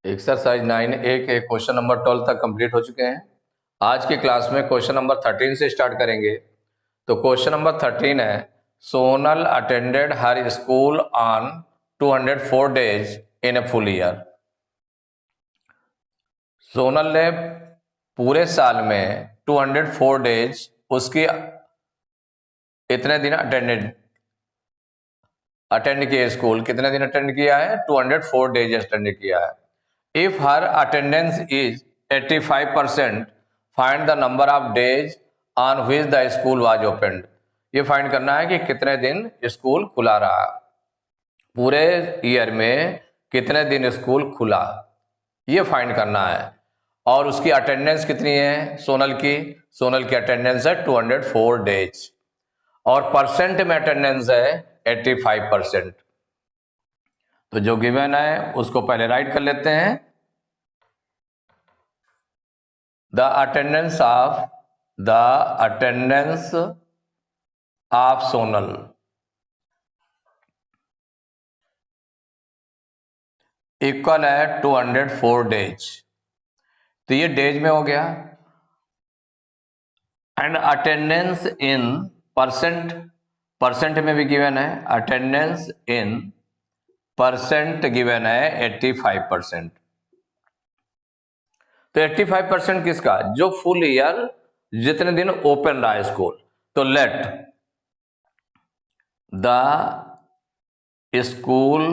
Exercise 9A के question number 12 तक complete हो चुके हैं। आज की क्लास में क्वेश्चन नंबर 13 से स्टार्ट करेंगे। तो क्वेश्चन नंबर 13 है, Sonal attended her school on 204 days in a full year. Sonal ने पूरे साल में 204 डेज उसकी इतने दिन अटेंड किए, स्कूल कितने दिन अटेंड किया है, 204 डेज अटेंड किया है। If her attendance is 85%, find the number of days on which the school was opened। ये फाइंड करना है कि कितने दिन स्कूल खुला रहा, पूरे ईयर में कितने दिन स्कूल खुला, ये फाइंड करना है। और उसकी अटेंडेंस कितनी है सोनल की अटेंडेंस है 204 डेज और परसेंट में अटेंडेंस है 85%। तो जो गिवन है उसको पहले राइट कर लेते हैं। The attendance of Sonal equal है 204 डेज। तो ये डेज में हो गया। एंड अटेंडेंस इन परसेंट में भी गिवन है, अटेंडेंस इन परसेंट गिवन है 85%। तो 85% किसका, जो फुल ईयर जितने दिन ओपन रहा स्कूल। तो let the school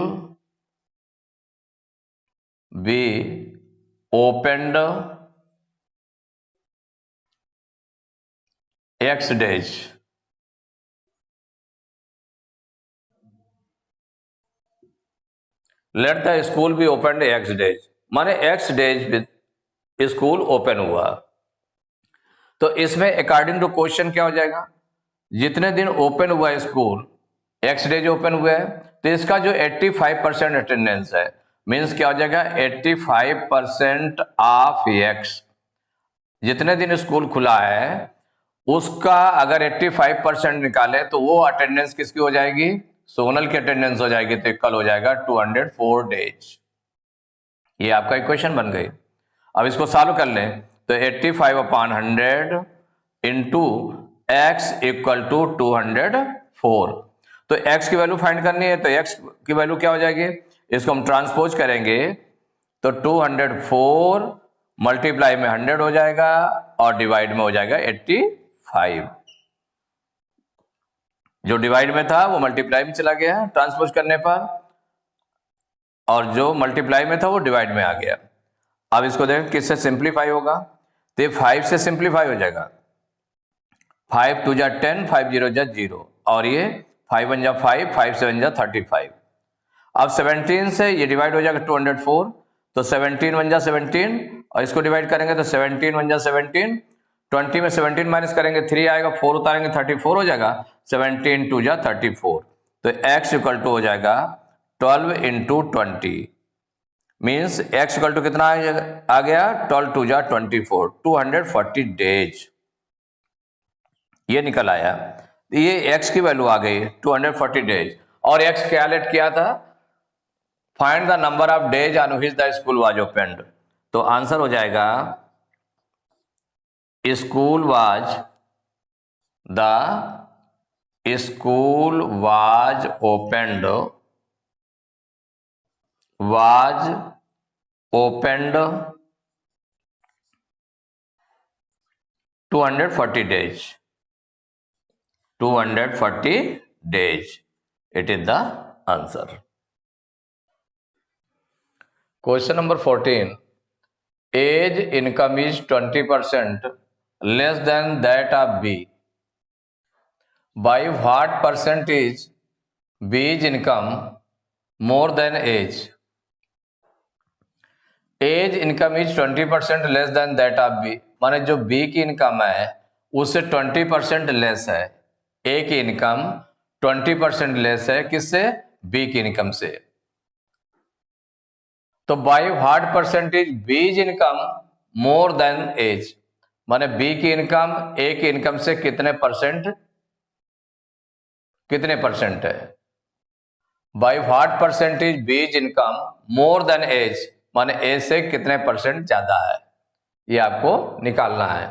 be opened x days. Let the school be opened x days, माने एक्स डेज स्कूल ओपन हुआ। तो इसमें अकॉर्डिंग टू क्वेश्चन क्या हो जाएगा, जितने दिन ओपन हुआ स्कूल, एक्स डेज ओपन हुआ है, तो इसका जो 85% अटेंडेंस है मींस क्या हो जाएगा, 85% ऑफ एक्स। जितने दिन स्कूल खुला है उसका अगर 85% निकाले तो वो अटेंडेंस किसकी हो जाएगी, सोनल की अटेंडेंस हो जाएगी। तो इक्वल हो जाएगा 204 डेज। ये आपका इक्वेशन बन गई। अब इसको सॉल्व कर लें तो 85/100 इंटू एक्स इक्वल टू 204। तो x की वैल्यू फाइंड करनी है, तो x की वैल्यू क्या हो जाएगी, इसको हम ट्रांसपोज करेंगे तो 204 मल्टीप्लाई में 100 हो जाएगा और डिवाइड में हो जाएगा 85। जो डिवाइड में था वो मल्टीप्लाई में चला गया ट्रांसपोज करने पर, और जो मल्टीप्लाई में था वो डिवाइड में आ गया। अब इसको देखें किससे सिंप्लीफाई होगा, तो ये 5 से सिंप्लीफाई हो जाएगा। 5 2 जा 10, 5 0 जा 0, और ये 5 1 जा 5, 5 7 जा 35। अब 17 से ये डिवाइड हो जाएगा 204, तो 17 1 जा 17, और इसको डिवाइड करेंगे तो 17 1 जा 17, 20 में 17 माइनस करेंगे 3 आएगा, 4 उतारेंगे 34 हो जाएगा, 17 2 जा 34। तो x इक्वल टू हो जाएगा 12 into 20, means x equal to कितना आ गया, 12 2 जा 24, 240 डेज ये निकल आया। ये x की वैल्यू आ गई 240 डेज। और x क्या लेट किया था, find the number of days on which the school was opened. तो आंसर हो जाएगा school was opened 240 days. 240 days. It is the answer. Question number 14. Age income is 20% less than that of B. By what percentage B's income more than age? A's income is 20% less than that of B, माने जो B की income है उससे 20% less है। A की income 20% less है किससे, B की इनकम से। तो by what percentage B's income more than A's, माने बी की इनकम ए की इनकम से कितने परसेंट है। By what percentage B's income more than A's, माने ए से कितने परसेंट ज्यादा है, ये आपको निकालना है।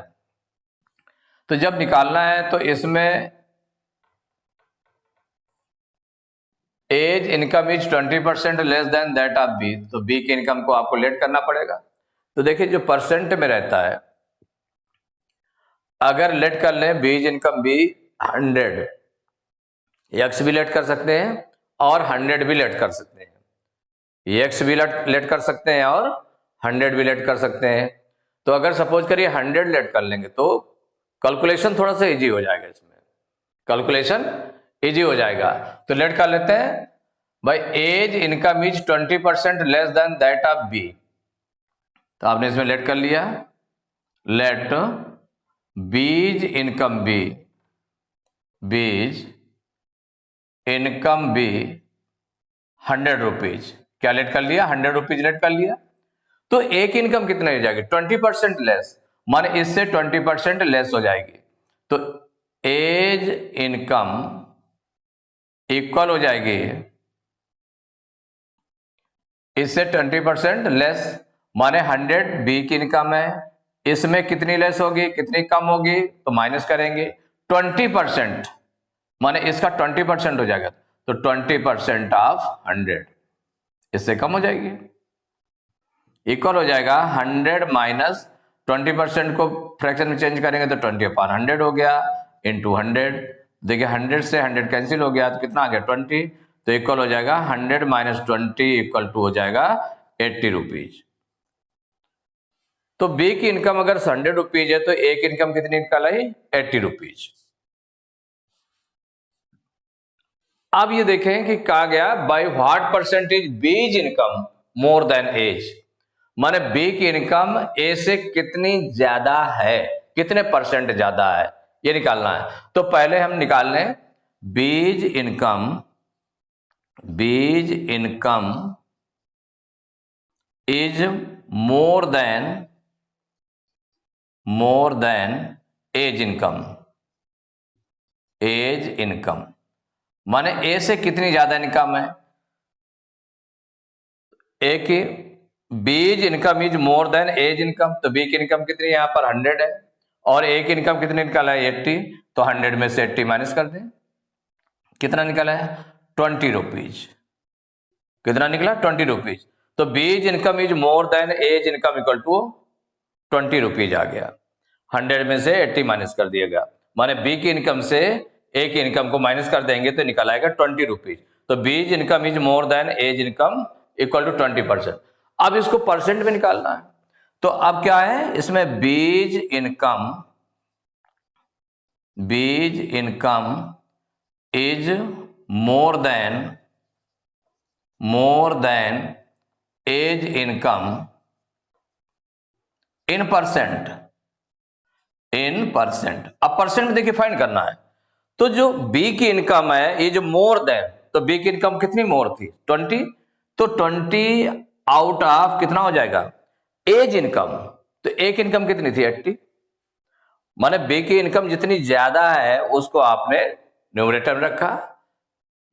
तो जब निकालना है तो इसमें A's income is 20% less than that of B, तो बी की इनकम को आपको लेट करना पड़ेगा। तो देखिए जो परसेंट में रहता है, अगर लेट कर लें बीज इनकम बी 100, एक्स भी लेट कर सकते हैं और 100 भी लेट कर सकते हैं, एक्स भी लेट कर सकते हैं और 100 भी लेट कर सकते हैं। तो अगर सपोज करिए 100 लेट कर लेंगे तो कैलकुलेशन थोड़ा सा इजी हो जाएगा, इसमें कैलकुलेशन इजी हो जाएगा। तो लेट कर लेते हैं भाई A's income is 20% less than that of B, तो आपने इसमें लेट कर लिया, let B's income B, B's income B 100 rupees, क्या लेट कर लिया, 100 रुपीज लेट कर लिया। तो एक इनकम कितना हो जाएगी, 20% लेस, माने इससे 20% लेस हो जाएगी। तो एज इनकम इक्वल हो जाएगी इससे 20% लेस, माने 100 बी की इनकम है, इसमें कितनी लेस होगी, कितनी कम होगी, तो माइनस करेंगे 20%, माने इसका 20% हो जाएगा, तो 20% ऑफ 100 इससे कम हो जाएगी, इक्वल हो जाएगा 100 माइनस 20% को फ्रैक्शन में चेंज करेंगे तो 20/100 हो गया, इंटू 100। देखिए 100 से 100 कैंसिल हो गया तो कितना आ गया 20, तो इक्वल हो जाएगा 100 माइनस 20 इक्वल टू हो जाएगा 80 रुपीज। तो बी की इनकम अगर 100 रुपीज है तो ए की इनकम कितनी निकल आई, 80 रुपीज। अब ये देखें कि कहा गया by what percentage B's income more than A's, माने बी की इनकम ए से कितनी ज्यादा है, कितने परसेंट ज्यादा है, ये निकालना है। तो पहले हम निकाल लें B's income, B's income is more than A's income, A's income माने ए से कितनी ज्यादा इनकम है, ए की B's income is more than A's income, तो बी की इनकम कितनी यहां पर 100 है और ए की इनकम कितनी निकाला है 80, तो 100 में से 80 माइनस कर दें, कितना निकाला है 20 रुपीज, कितना निकला 20 रुपीज। तो B's income is more than A's income equal to 20 rupees आ गया, 100 में से 80 माइनस कर दिया गया, माने बी की इनकम से ए की इनकम को माइनस कर देंगे तो निकल आएगा 20 रुपीज। तो B's income is more than A's income equal to 20%। अब इसको परसेंट में निकालना है, तो अब क्या है इसमें B's income is more than A's income in percent, अब परसेंट देखिए फाइंड करना है। तो जो बी की इनकम है ये जो मोर देन, तो बी की इनकम कितनी मोर थी 20, तो 20 आउट ऑफ कितना हो जाएगा एज इनकम, तो ए की इनकम कितनी थी 80, माने बी की इनकम जितनी ज्यादा है उसको आपने न्यूमरेटर में रखा,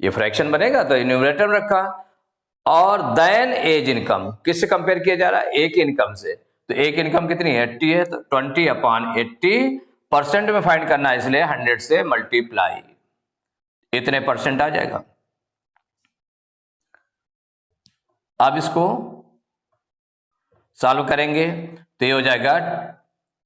ये फ्रैक्शन बनेगा तो न्यूमरेटर में रखा, और देन एज इनकम किससे कंपेयर किया जा रहा है ए की इनकम से, तो ए की इनकम कितनी 80 है, तो 20/80 परसेंट में फाइंड करना है, इसलिए 100 से मल्टीप्लाई, इतने परसेंट आ जाएगा। अब इसको सॉल्व करेंगे तो ये हो जाएगा,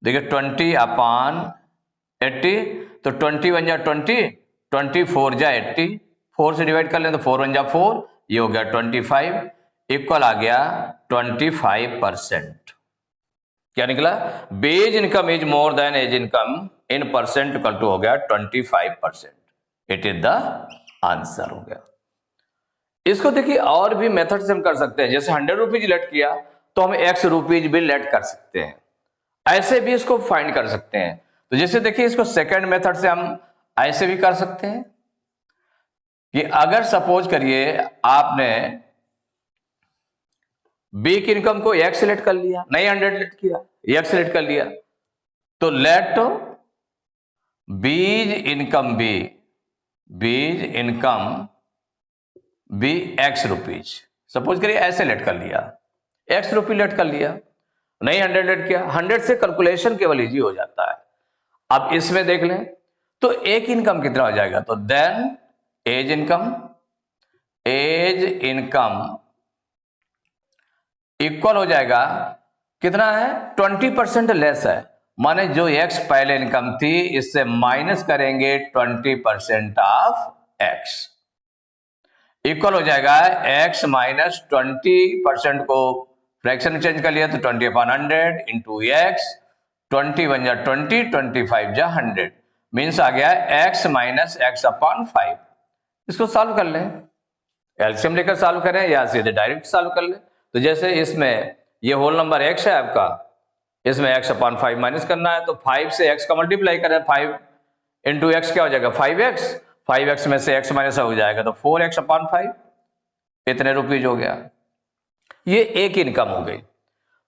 देखिए 20/80, तो 20 1 जा 20, 24 जा 80, 4 से डिवाइड कर लें तो 4 1 जा 4, ये हो गया 25, इक्वल आ गया 25%। क्या निकला, B's income is more than A's income in percent equal to हो गया 25%, इट इज द आंसर हो गया। इसको देखिए और भी मेथड से हम कर सकते हैं, जैसे 100 रुपीज लेट किया तो हम x रुपीज भी लेट कर सकते हैं, ऐसे भी इसको फाइंड कर सकते हैं। तो जैसे देखिए इसको सेकंड मेथड से हम ऐसे भी कर सकते हैं कि अगर सपोज करिए आपने बी की इनकम को x सेलेक्ट कर लिया, नहीं 100 लेट किया, x सेलेक्ट कर लिया, तो let B's income B x rupees, suppose करिए ऐसे लेट कर लिया, एक्स रुपये लेट कर लिया, नहीं 100 लेट किया, 100 से कैलकुलेशन केवल इजी हो जाता है। अब इसमें देख लें तो एक इनकम कितना हो जाएगा, तो देन एज इनकम इक्वल हो जाएगा, कितना है 20% लेस है, माने जो एक्स पहले इनकम थी इससे माइनस करेंगे 20% ऑफ एक्स, इक्वल हो जाएगा एक्स माइनस 20% को फ्रैक्शन में चेंज कर लिया तो 20/100 इंटू एक्स, 20 बन जा 20, 25 जा 100, मीन्स आ गया एक्स माइनस x/5। इसको सॉल्व कर लें, एलसीएम लेकर सॉल्व करें या सीधे डायरेक्ट सॉल्व कर लें। तो जैसे इसमें ये होल नंबर x है आपका, इसमें x/5 माइनस करना है तो 5 से x का मल्टीप्लाई करें, 5 इंटू एक्स क्या हो जाएगा 5x, 5x में से x माइनस हो जाएगा तो 4x/5, इतने रुपीज हो गया। ये एक इनकम हो गई।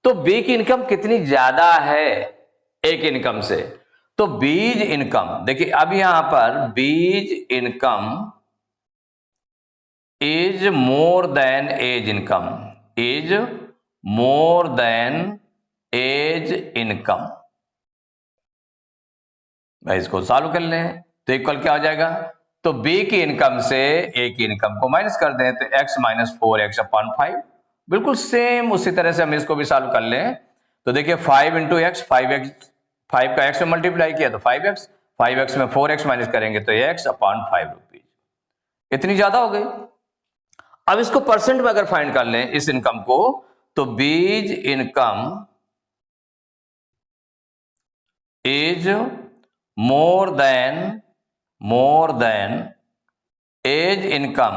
तो बी की इनकम कितनी ज्यादा है एक इनकम से, तो बीज इनकम देखिए, अब यहां पर B's income is more than A's income, is more than A's income. मैं इसको सॉल्व कर लें तो इक्वल क्या हो जाएगा, तो बी की इनकम से ए की इनकम को माइनस कर दें तो x माइनस 4x/5, बिल्कुल सेम उसी तरह से हम इसको भी सॉल्व कर लें। तो देखिए 5 इंटू एक्स, 5 का x में मल्टीप्लाई किया तो 5x, 5x में 4x माइनस करेंगे तो x/5 रुपीज, इतनी ज्यादा हो गई। अब इसको परसेंट में अगर फाइंड कर लें इस इनकम को, तो B's income is more than A's income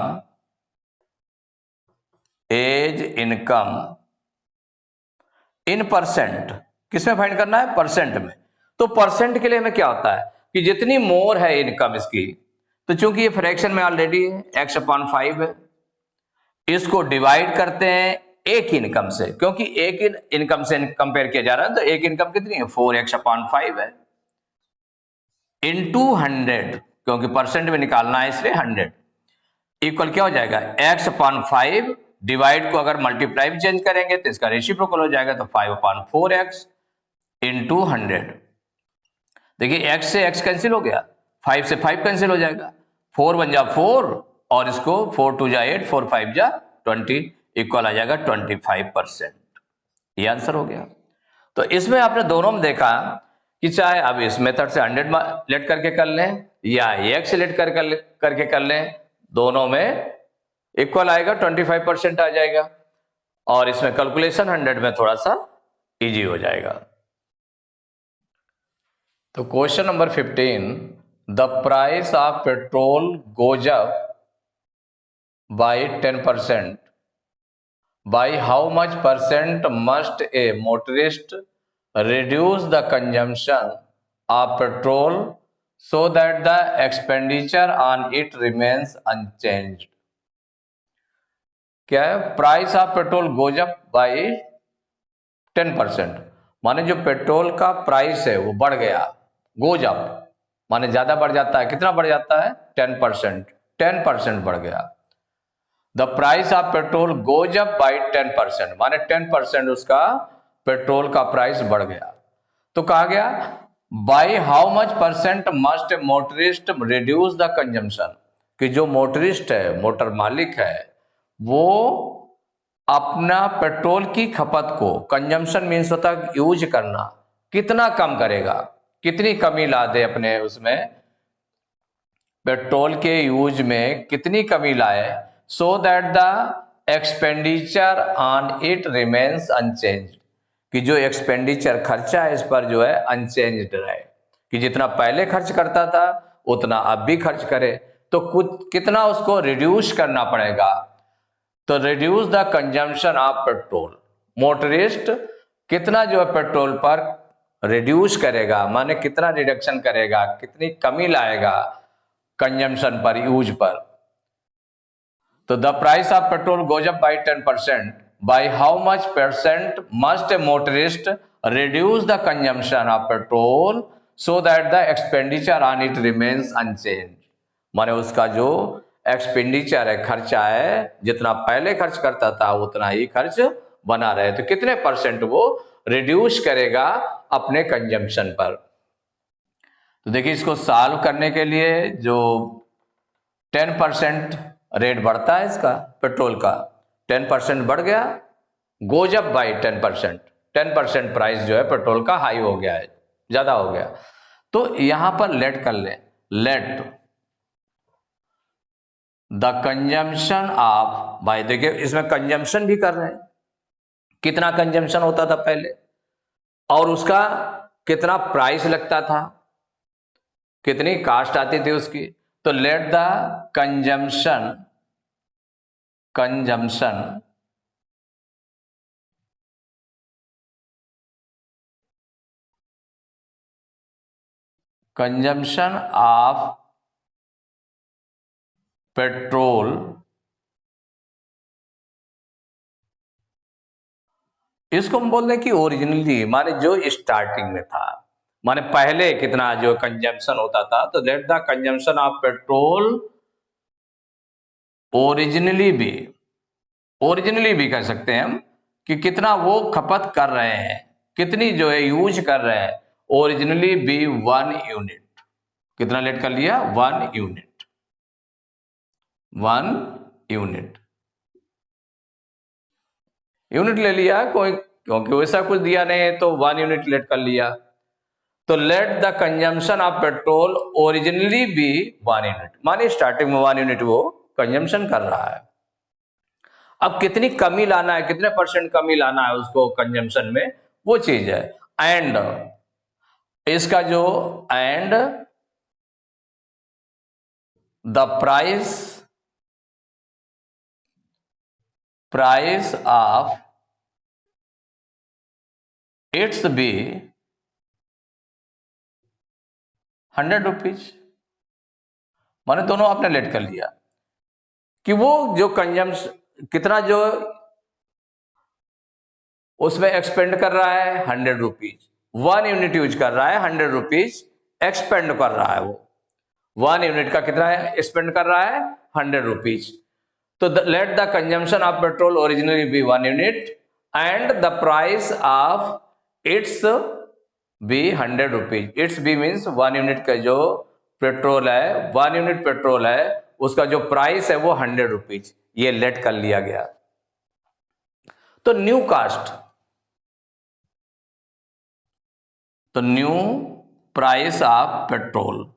in percent. किसमें फाइंड करना है, परसेंट में। तो परसेंट के लिए हमें क्या होता है कि जितनी मोर है इनकम इसकी, तो चूंकि ये फ्रैक्शन में ऑलरेडी है x/5 है, इसको डिवाइड करते हैं एक इनकम से, क्योंकि एक इनकम से कंपेयर किया जा रहा है तो एक इनकम कितनी है 4x/5 है, इंटू 100, क्योंकि परसेंट में निकालना है इसलिए 100, इक्वल क्या हो जाएगा x/5, डिवाइड को अगर मल्टीप्लाई भी चेंज करेंगे तो इसका रेसिप्रोकल हो जाएगा तो 5/4x इंटू 100। देखिए x से x कैंसिल हो गया, 5 से 5 कैंसिल हो जाएगा, 4 बन जा 4 और इसको 4 2 जा 8, 4 5 जा 20, इक्वल आ जाएगा 25%। ये आंसर हो गया। तो इसमें आपने दोनों में देखा कि चाहे अब इस मेथड से 100 लेट करके कर लें या x लेट करके कर लें, दोनों में इक्वल आएगा, 25% आ जाएगा, और इसमें कैलकुलेशन 100 में थोड़ा सा इजी हो जाएगा। तो question number 15, the price of petrol goes up by 10%, by how much percent must A motorist reduce the consumption of petrol so that the expenditure on it remains unchanged। क्या है, price of petrol goes up by 10%, माने जो petrol का price है वो बढ़ गया, goes up माने ज्यादा बढ़ जाता है, कितना बढ़ जाता है 10% बढ़ गया। The price of petrol goes up by 10%, माने 10% उसका पेट्रोल का प्राइस बढ़ गया। तो कहा गया by how much percent must motorist reduce the consumption, कि जो मोटरिस्ट है, मोटर मालिक है, वो अपना पेट्रोल की खपत को, कंजम्पशन मीन्स होता है यूज करना, कितना कम करेगा, कितनी कमी ला दे अपने उसमें पेट्रोल के यूज में कितनी कमी लाए, सो that the expenditure on it remains unchanged, कि जो एक्सपेंडिचर खर्चा है इस पर जो है अनचेंज्ड रहे, कि जितना पहले खर्च करता था उतना अब भी खर्च करे, तो कुछ कितना उसको रिड्यूस करना पड़ेगा। तो reduce the consumption of petrol, motorist कितना जो है पेट्रोल पर रिड्यूस करेगा, माने कितना रिडक्शन करेगा, कितनी कमी लाएगा कंजम्पशन पर, यूज पर। तो the price of petrol goes up by 10%, by how much percent must a motorist reduce the consumption of petrol so that the expenditure on it remains unchanged, माने उसका जो एक्सपेंडिचर है, खर्चा है, जितना पहले खर्च करता था उतना ही खर्च बना रहे हैं, तो कितने परसेंट वो रिड्यूस करेगा अपने कंजम्पशन पर। तो देखिए इसको सॉल्व करने के लिए जो 10% रेट बढ़ता है इसका पेट्रोल का, 10% बढ़ गया, गोज अप बाई 10%, 10% प्राइस जो है पेट्रोल का हाई हो गया है, ज्यादा हो गया। तो यहां पर लेट कर लें, लेट द कंजम्पशन ऑफ, भाई देखिए इसमें कंजम्पशन भी कर रहे हैं, कितना कंजम्पशन होता था पहले और उसका कितना प्राइस लगता था, कितनी कास्ट आती थी उसकी। तो let the consumption of petrol इसको हम बोल रहे हैं कि ओरिजिनली माने जो स्टार्टिंग में था, माने पहले कितना जो कंजम्पशन होता था। तो let the consumption of petrol originally भी कह सकते हैं हम कि कितना वो खपत कर रहे हैं, कितनी जो है यूज कर रहे हैं, ओरिजिनली भी 1 यूनिट। कितना लेट कर लिया, 1 यूनिट, 1 यूनिट ले लिया कोई, क्योंकि वैसा कुछ दिया नहीं है तो 1 यूनिट लेट कर लिया। तो let the consumption of petrol originally भी 1 यूनिट, माने स्टार्टिंग में 1 यूनिट वो कंजम्पशन कर रहा है। अब कितनी कमी लाना है, कितने परसेंट कमी लाना है उसको कंजम्पशन में, वो चीज है। एंड इसका जो and the price of its be 100 rupees, माने दोनों आपने लेट कर लिया कि वो जो कंजम्पशन कितना जो उसमें एक्सपेंड कर रहा है 100 रुपीज, 1 यूनिट यूज कर रहा है, 100 रुपीज एक्सपेंड कर रहा है, वो 1 यूनिट का कितना स्पेंड कर रहा है, 100 रुपीज। तो let the consumption of petrol originally be 1 unit and the price of its be 100 rupees. Its be means 1 unit का जो पेट्रोल है, 1 यूनिट पेट्रोल है, उसका जो प्राइस है वो 100 रुपीज, ये लेट कर लिया गया। तो न्यू कास्ट, तो न्यू प्राइस ऑफ पेट्रोल,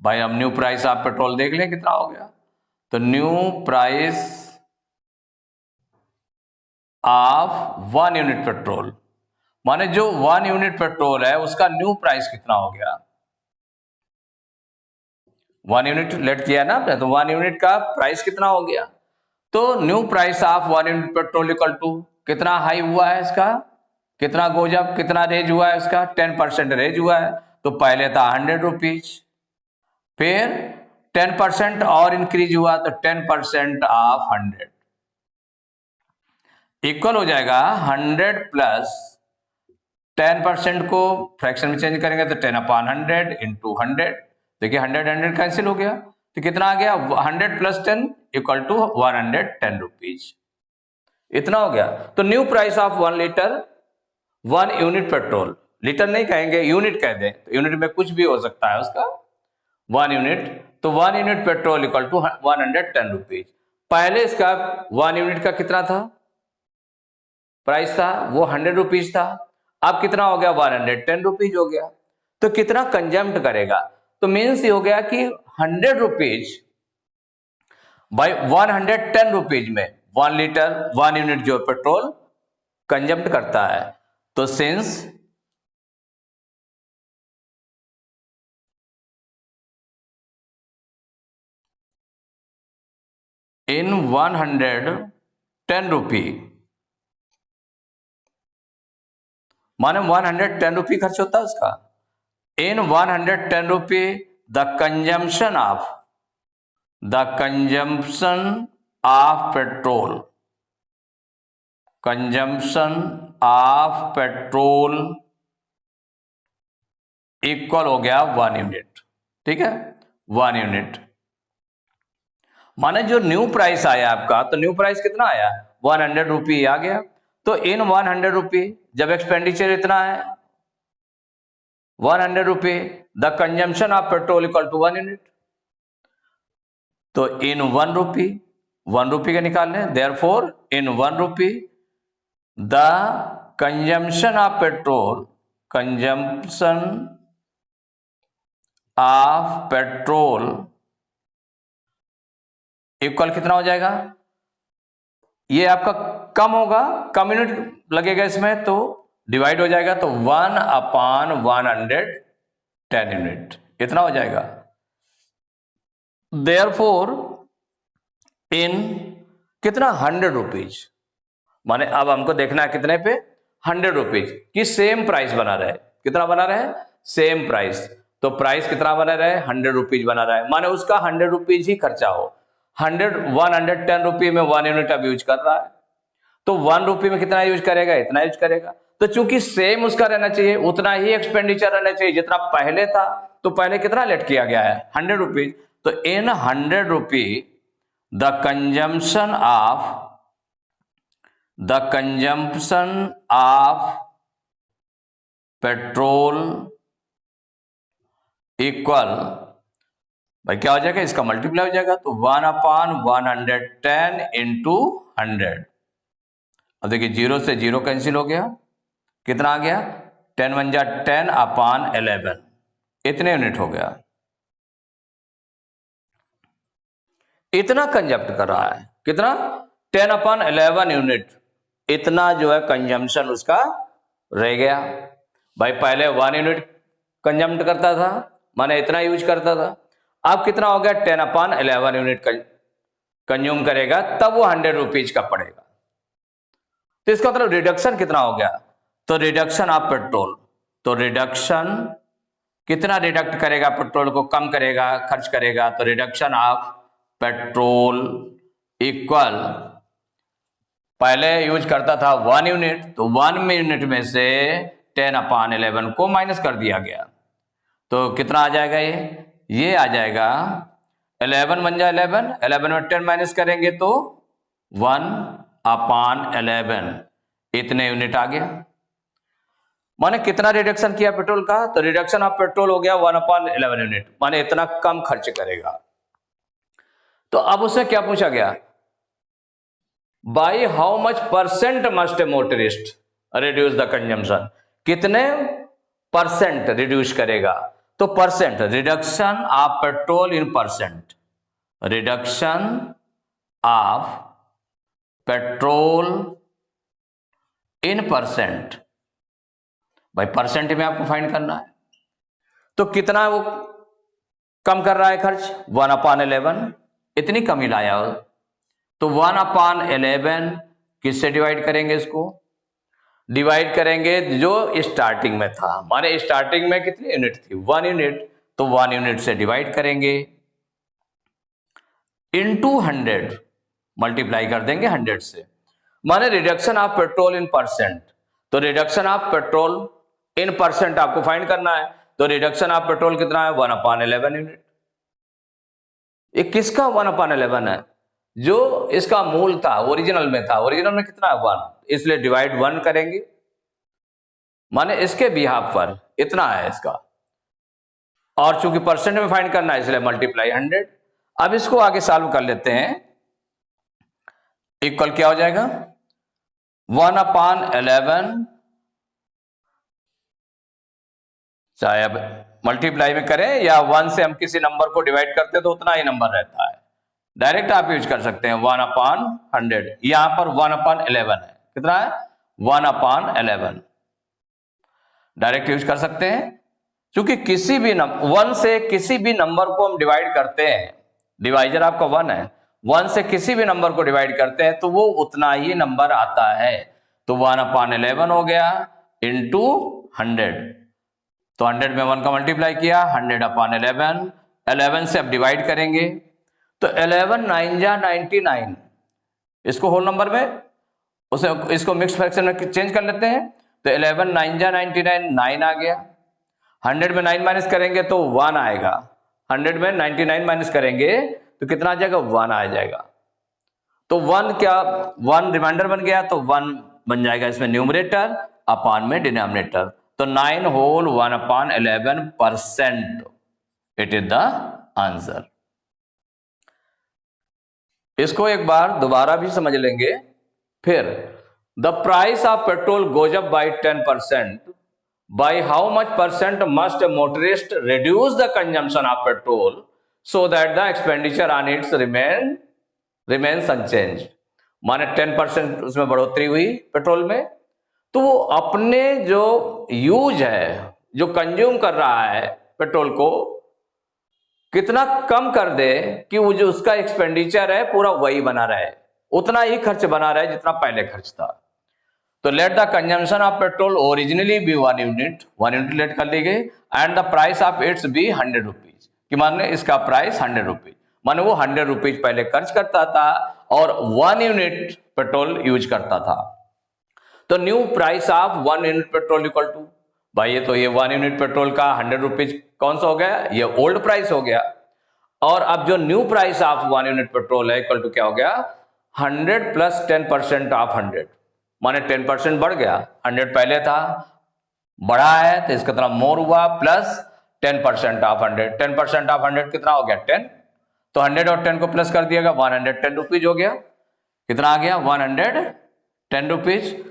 भाई हम न्यू प्राइस ऑफ पेट्रोल देख लें कितना हो गया। तो new price of 1 unit petrol, माने जो 1 यूनिट पेट्रोल है उसका न्यू प्राइस कितना हो गया, 1 यूनिट लेट किया ना आपने, तो 1 यूनिट का प्राइस कितना हो गया। तो new price of 1 unit petrol equal to कितना हाई हुआ है इसका, कितना गोज अप, कितना रेज हुआ है इसका, 10% रेज हुआ है। तो पहले था 100 रुपीज, फिर 10% और इंक्रीज हुआ तो 10% ऑफ 100 इक्वल हो जाएगा 100 प्लस 10% को फ्रैक्शन में चेंज करेंगे तो 10/100 इंटू 100। देखिए 100 कैंसिल हो गया, तो कितना आ गया, 100 प्लस 10 इक्वल टू 110 रुपीज, इतना हो गया। तो new price of 1 litre 1 unit petrol, litre नहीं कहेंगे यूनिट कह दें, तो यूनिट में कुछ भी हो सकता है उसका, 1 यूनिट, तो 1 unit petrol equal to 110 rupees. पहले इसका 1 यूनिट का कितना था प्राइस था, वो 100 रुपीज था, अब कितना हो गया, 110 रुपीज हो गया। तो कितना कंजम्प्ट करेगा, तो मीन्स ये हो गया कि 100 रुपीज बाई 110 रुपीज में 1 लीटर 1 यूनिट जो पेट्रोल कंजम्प्ट करता है। तो सिंस इन 110 रुपी, माने 110 रुपी खर्च होता है उसका, in 110 rupee the consumption of petrol equal हो गया 1 यूनिट, ठीक है, 1 यूनिट। माने जो न्यू प्राइस आया आपका, तो न्यू प्राइस कितना आया, 100 रुपी आ गया। तो इन 100 रुपी, जब एक्सपेंडिचर इतना है 100 rupee, the consumption of petrol equal to 1 unit. तो इन 1 रुपी, 1 रुपी का निकाल लें, therefore in 1 rupee the consumption of petrol, consumption of petrol equal कितना हो जाएगा, ये आपका कम होगा, कम यूनिट लगेगा इसमें, तो डिवाइड हो जाएगा, तो 1/110 यूनिट इतना हो जाएगा। देयरफॉर इन कितना 100 रुपीज, माने अब हमको देखना है कितने पे 100 रुपीज की सेम प्राइस बना रहे, कितना बना रहे, सेम प्राइस। तो प्राइस कितना बना रहे, 100 रुपीज बना रहा है, माने उसका 100 रुपीज ही खर्चा हो। 110 रुपये में 1 यूनिट अब यूज कर रहा है, तो 1 रुपये में कितना यूज करेगा, इतना यूज करेगा। तो चूंकि सेम उसका रहना चाहिए, उतना ही एक्सपेंडिचर रहना चाहिए जितना पहले था, तो पहले कितना लेट किया गया है 100 रुपीज। तो in 100 rupee the consumption of petrol equal, भाई क्या हो जाएगा, इसका मल्टीप्लाई हो जाएगा, तो 1/110 इंटू 100। अब देखिए 0 से 0 कैंसिल हो गया, कितना आ गया, 10 1 जा 10/11, इतने यूनिट हो गया। इतना कंजप्ट कर रहा है, कितना 10/11 यूनिट, इतना जो है कंजम्पशन उसका रह गया। भाई पहले 1 यूनिट कंजम्प्ट करता था, माने इतना यूज करता था, अब कितना हो गया 10/11 यूनिट कंज्यूम करेगा, तब वो 100 रुपीज का पड़ेगा। तो इसका मतलब रिडक्शन कितना हो गया, तो रिडक्शन ऑफ पेट्रोल, तो रिडक्शन कितना डिडक्ट करेगा, पेट्रोल को कम करेगा, खर्च करेगा, तो रिडक्शन ऑफ पेट्रोल इक्वल, पहले यूज करता था 1 यूनिट, तो 1 यूनिट में से 10/11 को माइनस कर दिया गया, तो कितना आ जाएगा, ये आ जाएगा 11 1 जा 11, 11 में 10 माइनस करेंगे तो 1/11, इतने यूनिट आ गया। माने कितना रिडक्शन किया पेट्रोल का, तो रिडक्शन ऑफ पेट्रोल हो गया 1/11 यूनिट, माने इतना कम खर्च करेगा। तो अब उससे क्या पूछा गया, by how much percent must A motorist reduce the consumption, कितने परसेंट रिड्यूस करेगा, तो percent, reduction of petrol in percent, reduction of petrol in percent, भाई परसेंट में आपको फाइंड करना है, तो कितना वो कम कर रहा है खर्च, 1/11, इतनी कमी लाया हो, तो 1/11 किससे डिवाइड करेंगे, इसको डिवाइड करेंगे जो स्टार्टिंग में था, माने स्टार्टिंग में कितनी यूनिट थी 1 यूनिट, तो 1 यूनिट से डिवाइड करेंगे, इनटू 100 मल्टीप्लाई कर देंगे 100 से, माने reduction of petrol in percent, तो reduction of petrol in percent आपको फाइंड करना है, तो रिडक्शन ऑफ पेट्रोल कितना है 1/11 यूनिट। ये किसका 1/11 है, जो इसका मूल था, ओरिजिनल में था, ओरिजिनल में कितना है 1, इसलिए डिवाइड 1 करेंगे, माने इसके बिहाफ पर इतना है इसका, और चूंकि परसेंट में फाइंड करना है इसलिए मल्टीप्लाई 100। अब इसको आगे सॉल्व कर लेते हैं, इक्वल क्या हो जाएगा 1/11, चाहे अब मल्टीप्लाई में करें या 1 से हम किसी नंबर को डिवाइड करते हैं तो उतना ही नंबर रहता है, डायरेक्ट आप यूज कर सकते हैं 1/100, यहां पर 1/11 है, कितना है 1/11, डायरेक्ट यूज कर सकते हैं, क्योंकि किसी भी 1 से किसी भी नंबर को हम डिवाइड करते हैं, डिवाइजर आपका 1 है, 1 से किसी भी नंबर को डिवाइड करते हैं तो वो उतना ही नंबर आता है, तो 1/11 हो गया इंटू 100, तो 100 में 1 का मल्टीप्लाई किया, 100/11, 11 से अब डिवाइड करेंगे, तो 11 9 जा 99, इसको होल नंबर में उसे इसको मिक्स फ्रैक्शन में चेंज कर लेते हैं, तो 11 9 जा 99, 9 आ गया, 100 में 9 माइनस करेंगे तो 1 आएगा, 100 में 99 माइनस करेंगे तो कितना आ जाएगा 1 आ जाएगा, तो 1 क्या 1 रिमाइंडर बन गया, तो 1 बन जाएगा इसमें न्यूमरेटर, अपान में डिनोमिनेटर, तो 9 whole 1/11%, it is the answer. इसको एक बार दोबारा भी समझ लेंगे फिर। The price of petrol goes up by 10%, by how much percent must motorist reduce the consumption of petrol so that the expenditure on its remains unchange. माने 10% उसमें बढ़ोतरी हुई पेट्रोल में, तो वो अपने जो यूज है, जो कंज्यूम कर रहा है पेट्रोल को, कितना कम कर दे कि वो जो उसका एक्सपेंडिचर है पूरा वही बना रहे, उतना ही खर्च बना रहे जितना पहले खर्च था। तो let the consumption of petrol originally be 1 unit let कर ली गई, and the price of its be 100 rupees, कि माने इसका प्राइस 100 रुपीज, माने वो 100 रुपीज पहले खर्च करता था और 1 यूनिट पेट्रोल यूज करता था। तो new price of 1 unit petrol equal to, भाई ये तो ये 1 यूनिट पेट्रोल का 100 रुपीज कौन सा हो गया, ये ओल्ड प्राइस हो गया, और अब जो new price of 1 unit petrol है इक्वल टू क्या हो गया, 100 प्लस 10% ऑफ 100, माने 10% बढ़ गया, 100 पहले था, बढ़ा है तो इसका तरह मोर हुआ, प्लस 10% ऑफ 100, 10% ऑफ 100 कितना हो गया 10, तो 100 और 10 को प्लस कर दिएगा 110 रुपीज हो गया, कितना आ गया 110 रुपीज।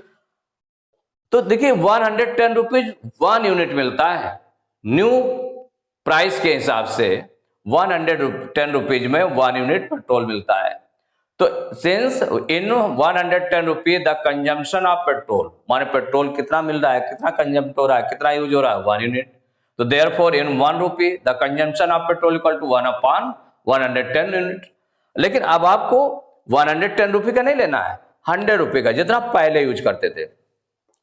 तो देखिए 110 रुपीज 1 यूनिट मिलता है, न्यू प्राइस के हिसाब से 110 रुपीज में 1 यूनिट पेट्रोल मिलता है। तो since in 110 rupees the consumption of petrol, माने पेट्रोल कितना मिल रहा है, कितना कंजम्प हो रहा है, कितना यूज हो रहा है 1 यूनिट, तो therefore in 1 rupee the consumption of petrol equal to 1/110 unit. लेकिन अब आपको 110 रुपी का नहीं लेना है, 100 रुपए का, जितना पहले यूज करते थे।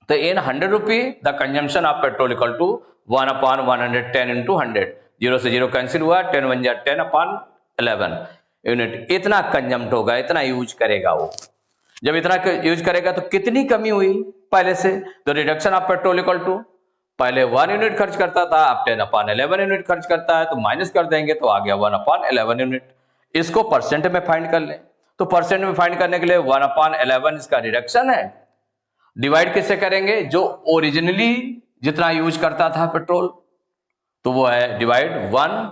तो in 100 rupee the consumption of petrol equal to 1/110 into 100, 0 से 0 कैंसिल हुआ, 10 1 जा 10/11 यूनिट, इतना कंजम्प्ट होगा, इतना यूज करेगा वो। जब इतना यूज करेगा तो कितनी कमी हुई पहले से, तो reduction of petrol equal to, पहले 1 यूनिट खर्च करता था, अब 10/11 यूनिट खर्च करता है, तो माइनस कर देंगे तो आ गया 1/11 यूनिट। इसको परसेंट में फाइंड कर ले, तो परसेंट में फाइंड करने के लिए 1/11 इसका रिडक्शन है, डिवाइड किससे करेंगे, जो ओरिजिनली जितना यूज करता था पेट्रोल, तो वो है डिवाइड 1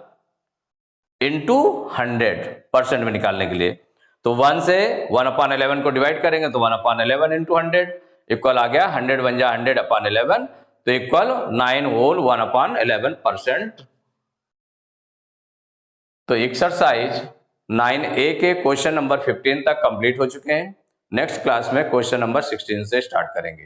इंटू 100 परसेंट में निकालने के लिए। तो 1 से 1/11 को डिवाइड करेंगे तो 1/11 इंटू 100 इक्वल आ गया 100 बन जा 100/11, तो इक्वल 9 होल 1/11%। तो एक्सरसाइज 9A के क्वेश्चन नंबर 15 तक कंप्लीट हो चुके हैं। नेक्स्ट क्लास में क्वेश्चन नंबर 16 से स्टार्ट करेंगे।